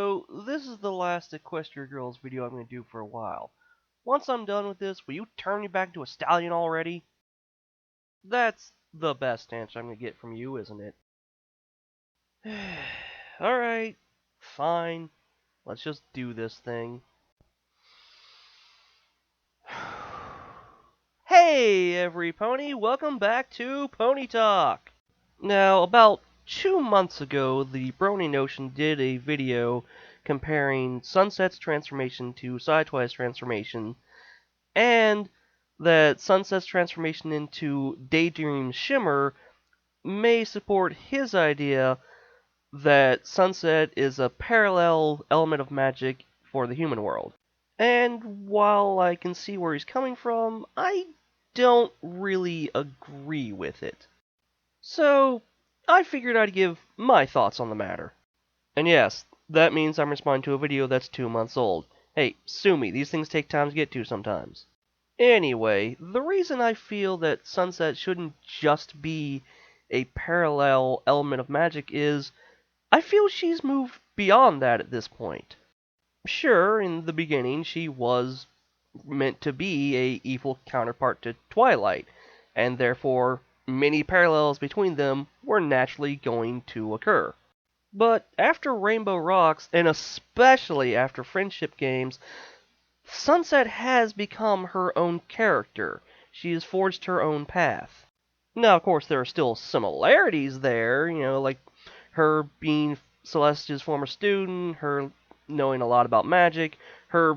So, this is the last Equestria Girls video I'm going to do for a while. Once I'm done with this, will you turn me back to a stallion already? That's the best answer I'm going to get from you, isn't it? Alright, fine. Let's just do this thing. Hey, every pony, welcome back to Pony Talk! Now, about 2 months ago, the Brony Notion did a video comparing Sunset's transformation to Sidetwice's transformation, and that Sunset's transformation into Daydream Shimmer may support his idea that Sunset is a parallel element of magic for the human world. And while I can see where he's coming from, I don't really agree with it. So, I figured I'd give my thoughts on the matter. And yes, that means I'm responding to a video that's 2 months old. Hey, sue me, these things take time to get to sometimes. Anyway, the reason I feel that Sunset shouldn't just be a parallel element of magic is I feel she's moved beyond that at this point. Sure, in the beginning she was meant to be a equal counterpart to Twilight, and therefore many parallels between them were naturally going to occur. But after Rainbow Rocks, and especially after Friendship Games, Sunset has become her own character. She has forged her own path. Now, of course, there are still similarities there, like her being Celeste's former student, her knowing a lot about magic, her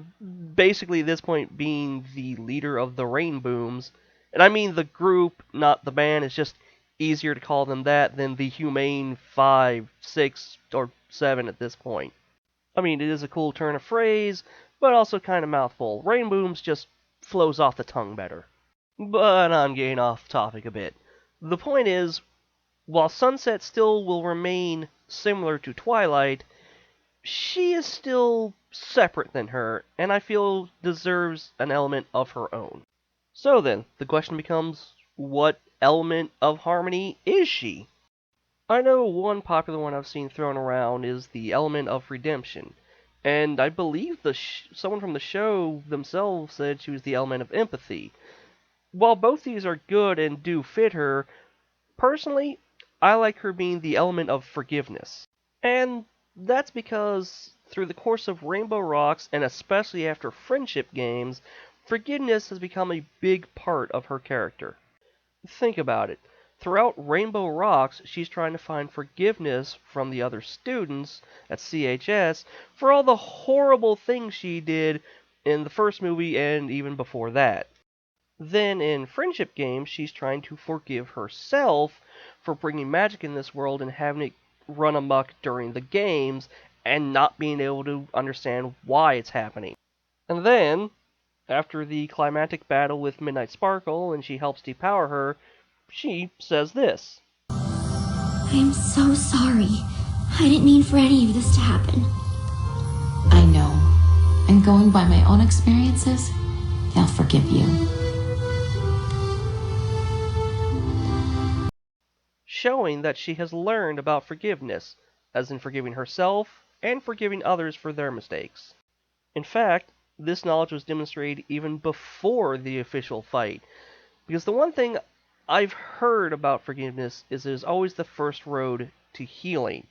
basically at this point being the leader of the Rainbooms. And I mean the group, not the band. It's just easier to call them that than the Humane 5, 6, or 7 at this point. I mean, it is a cool turn of phrase, but also kind of mouthful. Rainbooms just flows off the tongue better. But I'm getting off topic a bit. The point is, while Sunset still will remain similar to Twilight, she is still separate than her, and I feel deserves an element of her own. So then, the question becomes, what element of harmony is she? I know one popular one I've seen thrown around is the element of redemption, and I believe someone from the show themselves said she was the element of empathy. While both these are good and do fit her, personally, I like her being the element of forgiveness. And that's because through the course of Rainbow Rocks, and especially after Friendship Games, forgiveness has become a big part of her character. Think about it. Throughout Rainbow Rocks, she's trying to find forgiveness from the other students at CHS for all the horrible things she did in the first movie and even before that. Then in Friendship Games, she's trying to forgive herself for bringing magic in this world and having it run amok during the games and not being able to understand why it's happening. And then, after the climactic battle with Midnight Sparkle and she helps depower her, she says this. I'm so sorry. I didn't mean for any of this to happen. I know. And going by my own experiences, they'll forgive you. Showing that she has learned about forgiveness, as in forgiving herself and forgiving others for their mistakes. In fact, this knowledge was demonstrated even before the official fight, because the one thing I've heard about forgiveness is it is always the first road to healing.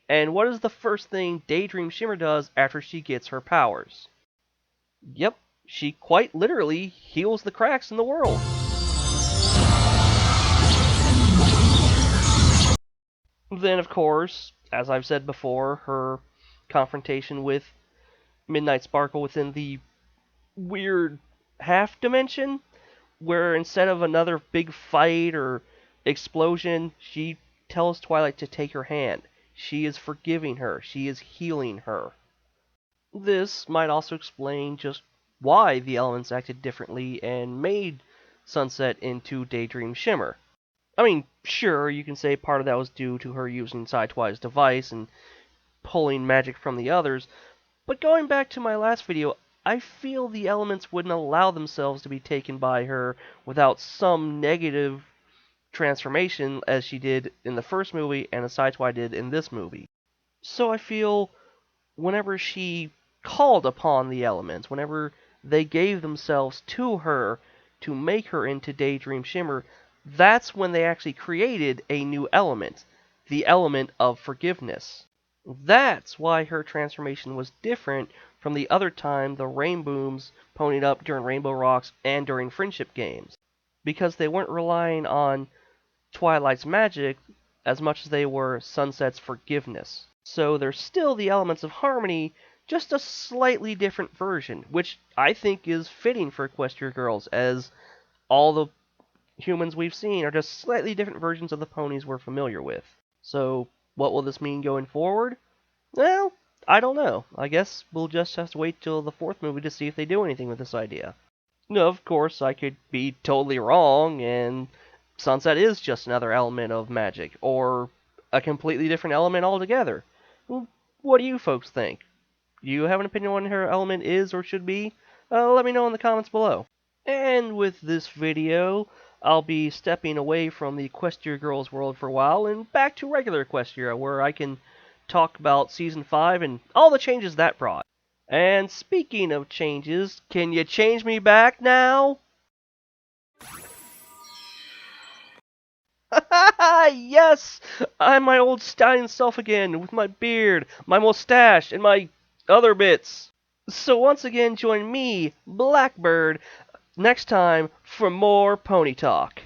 And what is the first thing Daydream Shimmer does after she gets her powers? Yep, she quite literally heals the cracks in the world. Then, of course, as I've said before, her confrontation with Midnight Sparkle within the weird half dimension, where instead of another big fight or explosion, she tells Twilight to take her hand. She is forgiving her. She is healing her. This might also explain just why the elements acted differently and made Sunset into Daydream Shimmer. I mean, sure, you can say part of that was due to her using Sidetwice's device and pulling magic from the others, but going back to my last video, I feel the elements wouldn't allow themselves to be taken by her without some negative transformation as she did in the first movie and as Sidetwice did in this movie. So I feel whenever she called upon the elements, whenever they gave themselves to her to make her into Daydream Shimmer, that's when they actually created a new element, the element of forgiveness. That's why her transformation was different from the other time the Rainbooms ponied up during Rainbow Rocks and during Friendship Games. Because they weren't relying on Twilight's magic as much as they were Sunset's forgiveness. So there's still the elements of harmony, just a slightly different version, which I think is fitting for Equestria Girls, as all the humans we've seen are just slightly different versions of the ponies we're familiar with. So, what will this mean going forward? Well, I don't know. I guess we'll just have to wait till the fourth movie to see if they do anything with this idea. No, of course, I could be totally wrong, and Sunset is just another element of magic, or a completely different element altogether. What do you folks think? Do you have an opinion on what her element is or should be? Let me know in the comments below. And with this video, I'll be stepping away from the Equestria Girls world for a while and back to regular Equestria, where I can talk about Season 5 and all the changes that brought. And speaking of changes, can you change me back now? Yes! I'm my old stallion self again, with my beard, my mustache, and my other bits. So once again, join me, Blackbird, next time for more Pony Talk.